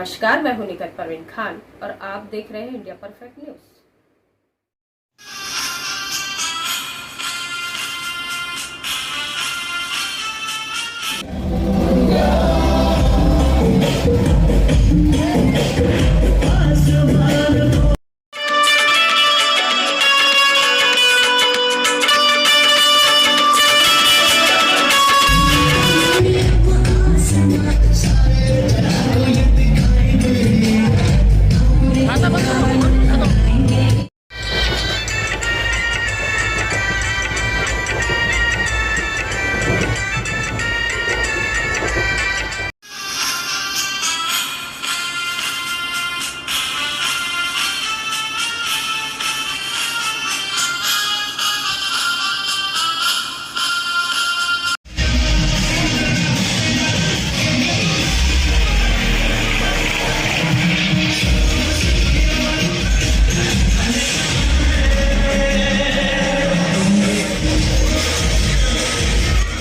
नमस्कार, मैं हूं निखत परवीन खान और आप देख रहे हैं इंडिया परफेक्ट न्यूज।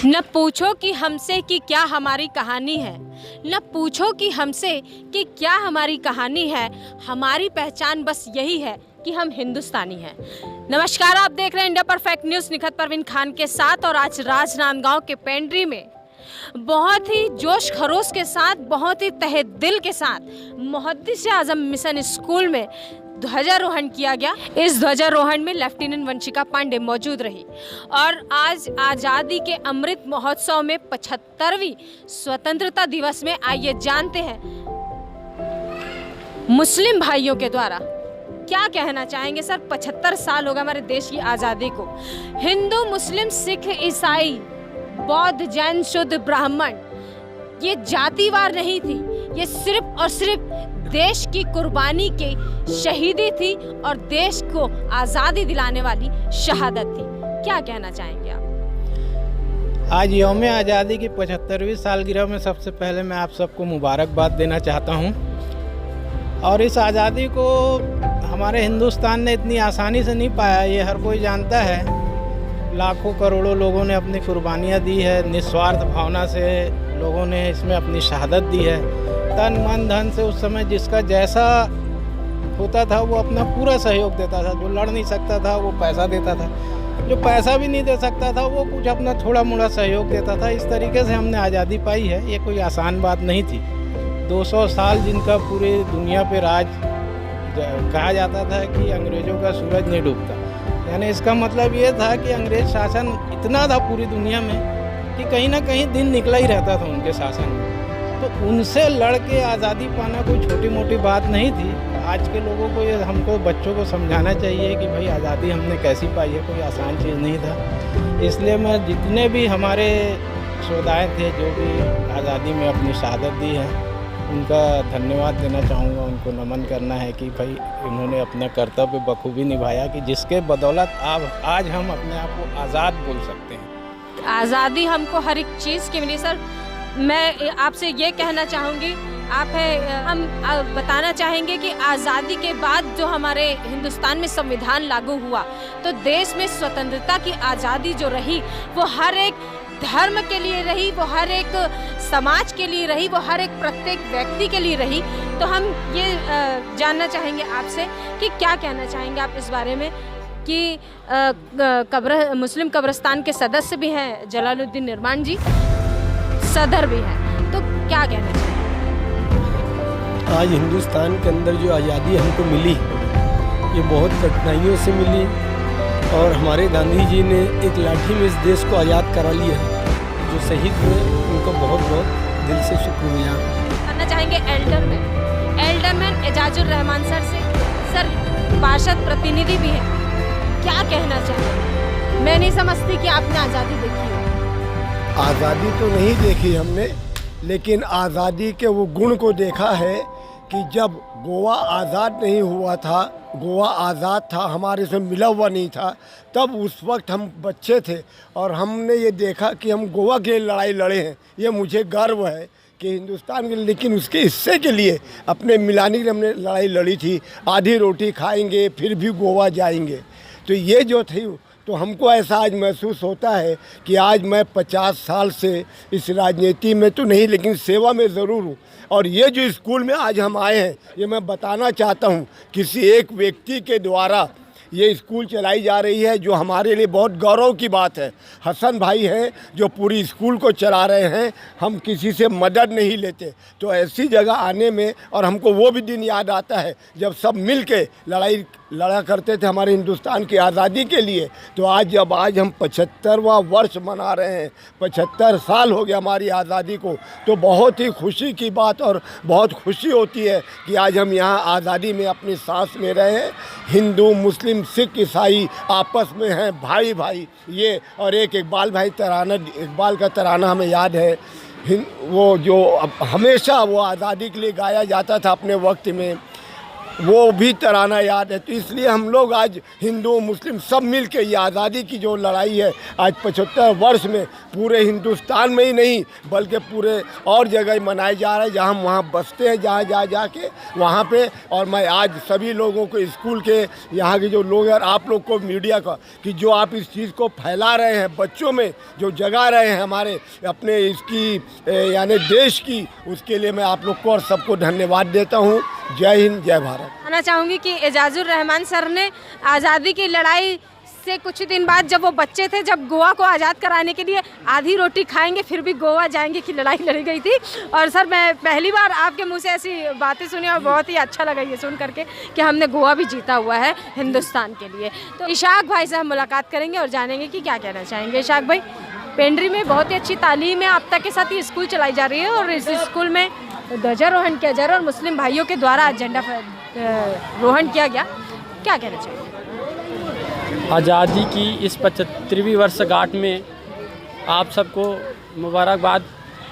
न पूछो कि हमसे कि क्या हमारी कहानी है, न पूछो कि हमसे कि क्या हमारी कहानी है। हमारी पहचान बस यही है कि हम हिंदुस्तानी हैं। नमस्कार, आप देख रहे हैं India perfect news Nikhat Parveen Khan के साथ। और आज राजनांदगांव के पेंड्री में बहुत ही जोश खरोश के साथ, बहुत ही तहे दिल के साथ मुहद्दिस आजम मिशन स्कूल में ध्वजारोहण किया गया। इस ध्वजारोहण में लेफ्टिनेंट वंशिका पांडे मौजूद रही। और आज आज़ादी के अमृत महोत्सव में 75वीं स्वतंत्रता दिवस में आइए जानते हैं मुस्लिम भाइयों के द्वारा क्या कहना चाहेंगे। सर, 75 साल हो गए हमारे देश की आज़ादी को। हिंदू, मुस्लिम, सिख, ईसाई, बौद्ध, जैन, शुद्ध, ब्राह्मण, ये जातिवार नहीं थी। ये सिर्फ और सिर्फ देश की कुर्बानी की शहीदी थी और देश को आज़ादी दिलाने वाली शहादत थी। क्या कहना चाहेंगे आप? आज यौम आज़ादी की 75वीं सालगिरह में सबसे पहले मैं आप सबको मुबारकबाद देना चाहता हूं। और इस आज़ादी को हमारे हिंदुस्तान ने इतनी आसानी से नहीं पाया, ये हर कोई जानता है। लाखों करोड़ों लोगों ने अपनी कुर्बानियाँ दी है, निस्वार्थ भावना से लोगों ने इसमें अपनी शहादत दी है। तन मन धन से उस समय जिसका जैसा होता था वो अपना पूरा सहयोग देता था। जो लड़ नहीं सकता था वो पैसा देता था, जो पैसा भी नहीं दे सकता था वो कुछ अपना थोड़ा मोड़ा सहयोग देता था। इस तरीके से हमने आज़ादी पाई है। ये कोई आसान बात नहीं थी। 200 साल जिनका पूरी दुनिया पे राज कहा जाता था कि अंग्रेज़ों का सूरज नहीं डूबता, यानी इसका मतलब ये था कि अंग्रेज़ शासन इतना था पूरी दुनिया में कि कहीं ना कहीं दिन निकला ही रहता था उनके शासन में। तो उनसे लड़ के आज़ादी पाना कोई छोटी मोटी बात नहीं थी। आज के लोगों को, ये हमको बच्चों को समझाना चाहिए कि भाई आज़ादी हमने कैसी पाई है, कोई आसान चीज़ नहीं था। इसलिए मैं जितने भी हमारे शोधाएँ थे जो भी आज़ादी में अपनी शहादत दी है, उनका धन्यवाद देना चाहूँगा। उनको नमन करना है कि भाई इन्होंने अपना कर्तव्य बखूबी निभाया कि जिसके बदौलत आज हम अपने आप को आज़ाद बोल सकते हैं। आज़ादी हमको हर एक चीज़ की मिली। सर, मैं आपसे ये कहना चाहूँगी, हम बताना चाहेंगे कि आज़ादी के बाद जो हमारे हिंदुस्तान में संविधान लागू हुआ तो देश में स्वतंत्रता की आज़ादी जो रही वो हर एक धर्म के लिए रही, वो हर एक समाज के लिए रही, वो हर एक प्रत्येक व्यक्ति के लिए रही। तो हम ये जानना चाहेंगे आपसे कि क्या कहना चाहेंगे आप इस बारे में कि मुस्लिम कब्रिस्तान के सदस्य भी हैं जलालुद्दीन निर्माण जी, सदर भी हैं, तो क्या कहना चाहिए? आज हिंदुस्तान के अंदर जो आज़ादी हमको मिली ये बहुत कठिनाइयों से मिली और हमारे गांधी जी ने एक लाठी में इस देश को आज़ाद करा लिया। जो शहीद हुए उनको बहुत बहुत दिल से शुक्रिया करना चाहेंगे एल्डरमैन एजाजुर रहमान सर से। सर, पार्षद प्रतिनिधि भी हैं, क्या कहना चाहेंगे? मैं नहीं समझती कि आपने आज़ादी देखी है। आज़ादी तो नहीं देखी हमने, लेकिन आज़ादी के वो गुण को देखा है कि जब गोवा आज़ाद नहीं हुआ था, गोवा आज़ाद था, हमारे से मिला हुआ नहीं था, तब उस वक्त हम बच्चे थे और हमने ये देखा कि हम गोवा के लड़ाई लड़े हैं। ये मुझे गर्व है कि हिंदुस्तान के, लेकिन उसके हिस्से के लिए अपने मिलानी की हमने लड़ाई लड़ी थी। आधी रोटी खाएंगे फिर भी गोवा जाएंगे। तो ये जो थी तो हमको ऐसा आज महसूस होता है कि आज मैं 50 साल से इस राजनीति में तो नहीं लेकिन सेवा में ज़रूर हूँ। और ये जो स्कूल में आज हम आए हैं, ये मैं बताना चाहता हूँ किसी एक व्यक्ति के द्वारा ये स्कूल चलाई जा रही है, जो हमारे लिए बहुत गौरव की बात है। हसन भाई हैं जो पूरी स्कूल को चला रहे हैं, हम किसी से मदद नहीं लेते। तो ऐसी जगह आने में, और हमको वो भी दिन याद आता है जब सब मिल के लड़ा करते थे हमारे हिंदुस्तान की आज़ादी के लिए। तो आज हम 75वां वर्ष मना रहे हैं, 75 साल हो गया हमारी आज़ादी को, तो बहुत ही खुशी की बात और बहुत खुशी होती है कि आज हम यहाँ आज़ादी में अपनी सांस ले रहे हैं। हिंदू, मुस्लिम, सिख, ईसाई आपस में हैं भाई भाई ये। और एक इकबाल का तराना हमें याद है, वो जो हमेशा वो आज़ादी के लिए गाया जाता था अपने वक्त में, वो भी तराना याद है। तो इसलिए हम लोग आज हिंदू मुस्लिम सब मिल के ये आज़ादी की जो लड़ाई है आज 75 वर्ष में पूरे हिंदुस्तान में ही नहीं बल्कि पूरे और जगह मनाए जा रहे हैं, जहाँ हम वहाँ बसते हैं, जहाँ जाके वहाँ पे। और मैं आज सभी लोगों को, स्कूल के यहाँ के जो लोग हैं, आप लोग को, मीडिया का, कि जो आप इस चीज़ को फैला रहे हैं, बच्चों में जो जगा रहे हैं हमारे अपने इसकी यानी देश की, उसके लिए मैं आप लोग को और सबको धन्यवाद देता हूँ। जय हिंद, जय भारत। कहना चाहूँगी कि एजाजुर रहमान सर ने आज़ादी की लड़ाई से कुछ दिन बाद, जब वो बच्चे थे, जब गोवा को आज़ाद कराने के लिए आधी रोटी खाएंगे फिर भी गोवा जाएंगे की लड़ाई लड़ी गई थी। और सर, मैं पहली बार आपके मुंह से ऐसी बातें सुनी और बहुत ही अच्छा लगा ये सुन करके कि हमने गोवा भी जीता हुआ है हिंदुस्तान के लिए। तो इशाक भाई से हम मुलाकात करेंगे और जानेंगे कि क्या कहना चाहेंगे। इशाक भाई, पेंड्री में बहुत ही अच्छी तालीम है, आप तक के साथ ये स्कूल चलाई जा रही है और इस स्कूल में ध्वजारोहण किया जा रहा है और मुस्लिम भाइयों के द्वारा झंडा रोहण किया गया, क्या कहना चाहिए? आज़ादी की इस 75वीं वर्षगांठ में आप सबको मुबारकबाद।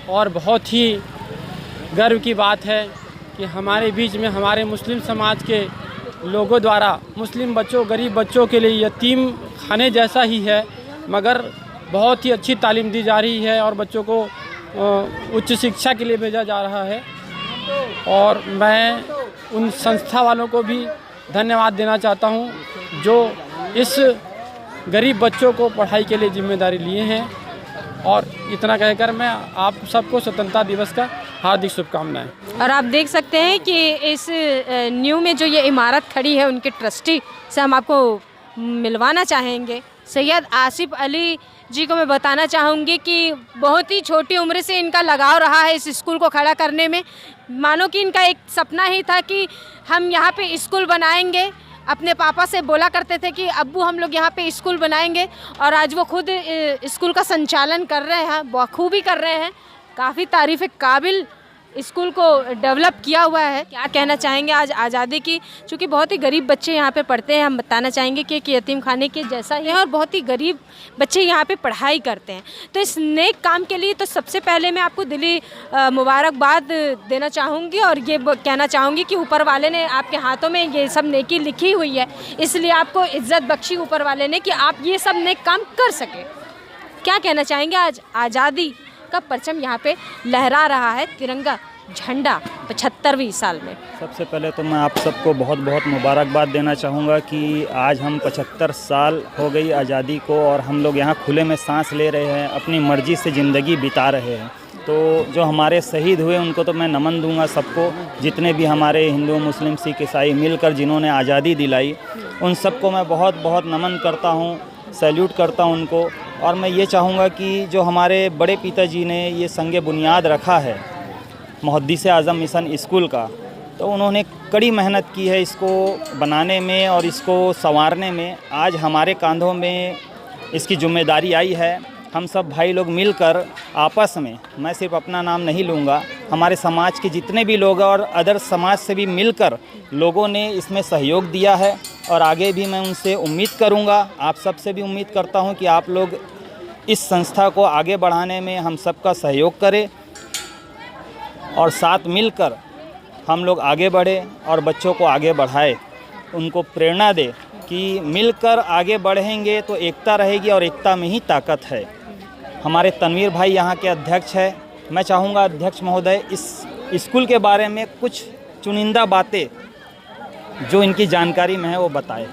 और बहुत ही गर्व की बात है कि हमारे बीच में हमारे मुस्लिम समाज के लोगों द्वारा मुस्लिम बच्चों, गरीब बच्चों के लिए यतीम खाने जैसा ही है, मगर बहुत ही अच्छी तालीम दी जा रही है और बच्चों को उच्च शिक्षा के लिए भेजा जा रहा है। और मैं उन संस्था वालों को भी धन्यवाद देना चाहता हूं जो इस गरीब बच्चों को पढ़ाई के लिए जिम्मेदारी लिए हैं। और इतना कहकर मैं आप सबको स्वतंत्रता दिवस का हार्दिक शुभकामनाएं। और आप देख सकते हैं कि इस न्यू में जो ये इमारत खड़ी है, उनके ट्रस्टी से हम आपको मिलवाना चाहेंगे। सैयद आसिफ अली जी को मैं बताना चाहूँगी कि बहुत ही छोटी उम्र से इनका लगाव रहा है इस स्कूल को खड़ा करने में। मानो कि इनका एक सपना ही था कि हम यहाँ पे स्कूल बनाएंगे। अपने पापा से बोला करते थे कि अब्बू हम लोग यहाँ पे स्कूल बनाएंगे, और आज वो खुद स्कूल का संचालन कर रहे हैं, बखूबी कर रहे हैं। काफ़ी तारीफ़ काबिल स्कूल को डेवलप किया हुआ है। क्या कहना चाहेंगे आज आज़ादी की, चूँकि बहुत ही गरीब बच्चे यहाँ पे पढ़ते हैं, हम बताना चाहेंगे कि एक यतीम खाने के जैसा ही है और बहुत ही गरीब बच्चे यहाँ पे पढ़ाई करते हैं। तो इस नेक काम के लिए तो सबसे पहले मैं आपको दिली मुबारकबाद देना चाहूँगी और ये कहना चाहूँगी कि ऊपर वाले ने आपके हाथों में ये सब नेकी लिखी हुई है, इसलिए आपको इज़्ज़त बख्शी ऊपर वाले ने कि आप ये सब नेक काम कर सके। क्या कहना चाहेंगे आज आज़ादी का परचम यहाँ पे लहरा रहा है, तिरंगा झंडा 75वीं साल में? सबसे पहले तो मैं आप सबको बहुत बहुत मुबारकबाद देना चाहूँगा कि आज हम 75 साल हो गई आज़ादी को और हम लोग यहाँ खुले में सांस ले रहे हैं, अपनी मर्ज़ी से ज़िंदगी बिता रहे हैं। तो जो हमारे शहीद हुए उनको तो मैं नमन दूंगा सबको, जितने भी हमारे हिंदू, मुस्लिम, सिख, ईसाई मिलकर जिन्होंने आज़ादी दिलाई, उन सबको मैं बहुत बहुत नमन करता हूँ, सैल्यूट करता हूँ उनको। और मैं ये चाहूँगा कि जो हमारे बड़े पिताजी ने ये संग बुनियाद रखा है मुहद्दिस आज़म मिशन स्कूल का, तो उन्होंने कड़ी मेहनत की है इसको बनाने में और इसको संवारने में। आज हमारे कांधों में इसकी जिम्मेदारी आई है। हम सब भाई लोग मिलकर आपस में, मैं सिर्फ अपना नाम नहीं लूँगा, हमारे समाज के जितने भी लोग और अदर समाज से भी मिलकर लोगों ने इसमें सहयोग दिया है। और आगे भी मैं उनसे उम्मीद करूँगा, आप सब से भी उम्मीद करता हूँ कि आप लोग इस संस्था को आगे बढ़ाने में हम सबका सहयोग करें और साथ मिलकर हम लोग आगे बढ़े और बच्चों को आगे बढ़ाए, उनको प्रेरणा दे कि मिलकर आगे बढ़ेंगे तो एकता रहेगी और एकता में ही ताकत है। हमारे तनवीर भाई यहाँ के अध्यक्ष है, मैं चाहूँगा अध्यक्ष महोदय इस स्कूल के बारे में कुछ चुनिंदा बातें जो इनकी जानकारी में है वो बताए।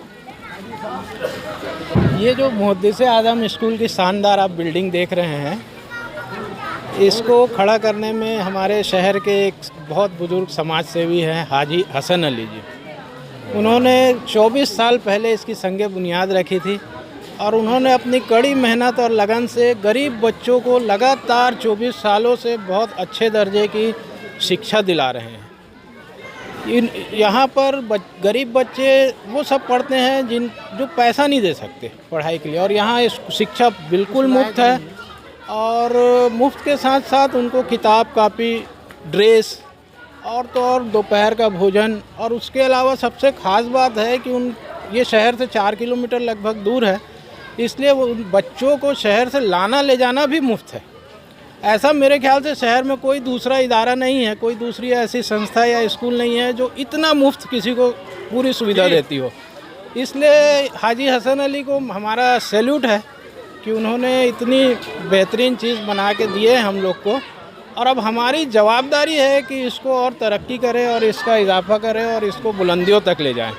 ये जो मुहद्दिस आज़म स्कूल की शानदार आप बिल्डिंग देख रहे हैं, इसको खड़ा करने में हमारे शहर के एक बहुत बुजुर्ग समाज सेवी हैं हाजी हसन अली जी। उन्होंने 24 साल पहले इसकी संग बुनियाद रखी थी और उन्होंने अपनी कड़ी मेहनत और लगन से गरीब बच्चों को लगातार 24 सालों से बहुत अच्छे दर्जे की शिक्षा दिला रहे हैं। यहाँ पर गरीब बच्चे वो सब पढ़ते हैं जो पैसा नहीं दे सकते पढ़ाई के लिए, और यहाँ शिक्षा बिल्कुल मुफ्त है और मुफ्त के साथ साथ उनको किताब, कापी, ड्रेस और दोपहर का भोजन, और उसके अलावा सबसे ख़ास बात है कि ये शहर से 4 किलोमीटर लगभग दूर है, इसलिए वो बच्चों को शहर से लाना ले जाना भी मुफ्त है। ऐसा मेरे ख्याल से शहर में कोई दूसरा इदारा नहीं है, कोई दूसरी ऐसी संस्था या स्कूल नहीं है जो इतना मुफ्त किसी को पूरी सुविधा देती हो। इसलिए हाजी हसन अली को हमारा सैल्यूट है कि उन्होंने इतनी बेहतरीन चीज़ बना के दिए हम लोग को, और अब हमारी जवाबदारी है कि इसको और तरक्की करें और इसका इजाफा करें और इसको बुलंदियों तक ले जाएं।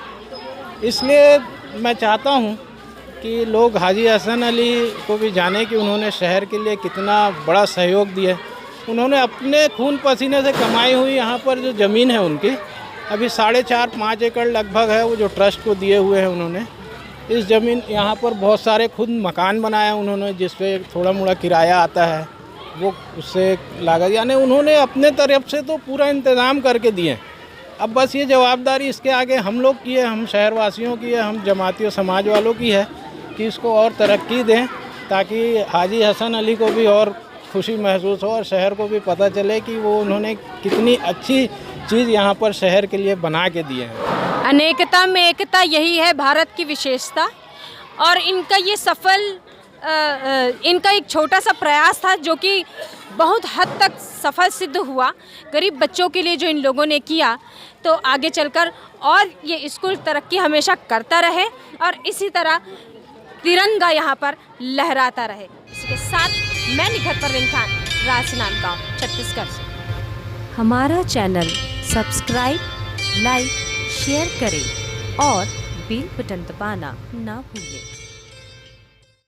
इसलिए मैं चाहता हूं कि लोग हाजी हसन अली को भी जाने कि उन्होंने शहर के लिए कितना बड़ा सहयोग दिया। उन्होंने अपने खून पसीने से कमाई हुई यहाँ पर जो ज़मीन है उनकी अभी 4.5-5 एकड़ लगभग है, वो जो ट्रस्ट को दिए हुए हैं उन्होंने। इस ज़मीन यहाँ पर बहुत सारे खुद मकान बनाया उन्होंने, जिस पे थोड़ा मोड़ा किराया आता है, वो उससे लागत, यानी उन्होंने अपने तरफ से तो पूरा इंतज़ाम करके दिए। अब बस ये जवाबदारी इसके आगे हम लोग की है, हम शहरवासियों की है, हम जमाती और समाज वालों की है कि इसको और तरक्की दें ताकि हाजी हसन अली को भी और खुशी महसूस हो और शहर को भी पता चले कि वो उन्होंने कितनी अच्छी चीज़ यहाँ पर शहर के लिए बना के दिए हैं। अनेकता में एकता, यही है भारत की विशेषता। और इनका ये सफल इनका एक छोटा सा प्रयास था जो कि बहुत हद तक सफल सिद्ध हुआ। गरीब बच्चों के लिए जो इन लोगों ने किया, तो आगे चलकर और ये स्कूल तरक्की हमेशा करता रहे और इसी तरह तिरंगा यहाँ पर लहराता रहे। इसी के साथ मैं निखत परवीन खान, राजनांदगांव गाँव, छत्तीसगढ़ से। हमारा चैनल सब्सक्राइब, लाइक, शेयर करें और बेल बटन दबाना ना भूलें।